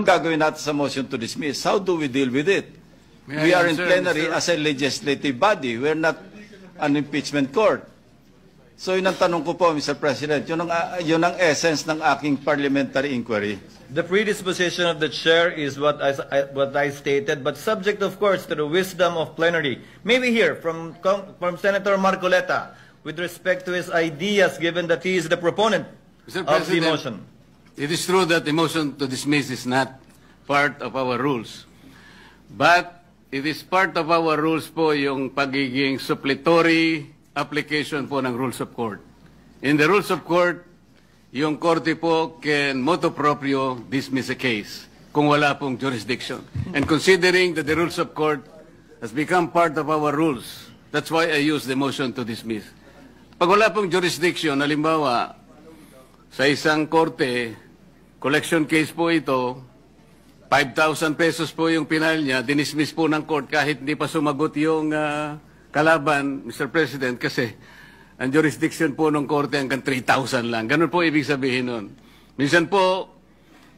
Gagawin natin sa motion to dismiss. How do we deal with it? We are in plenary as a legislative body. We're not an impeachment court. So yun ang tanong ko po, Mr. President. Yun ang essence ng aking parliamentary inquiry. The predisposition of the chair is what I stated, but subject, of course, to the wisdom of plenary. Maybe here from Senator Marcoleta, with respect to his ideas, given that he is the proponent of the motion. It is true that the motion to dismiss is not part of our rules, but it is part of our rules po yung pagiging suppletory application po ng rules of court. In the rules of court, yung korte po can motu proprio dismiss a case kung wala pong jurisdiction. And considering that the rules of court has become part of our rules, that's why I use the motion to dismiss. Pag wala pong jurisdiction, halimbawa, sa isang korte, collection case po ito, 5,000 pesos po yung pinal niya, dinismiss po ng court kahit hindi pa sumagot yung kalaban, Mr. President, kasi ang jurisdiction po ng korte hanggang 3,000 lang. Ganun po ibig sabihin nun. Minsan po,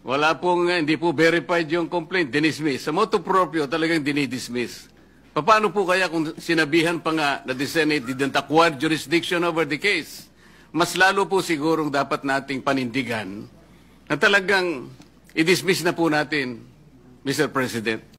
wala pong, hindi po verified yung complaint, dinismiss. Sa motu proprio, talagang dinidismiss. Paano po kaya kung sinabihan pa nga na the Senate didn't acquire jurisdiction over the case? Mas lalo po sigurong dapat nating panindigan na talagang i-dismiss na po natin, Mr. President.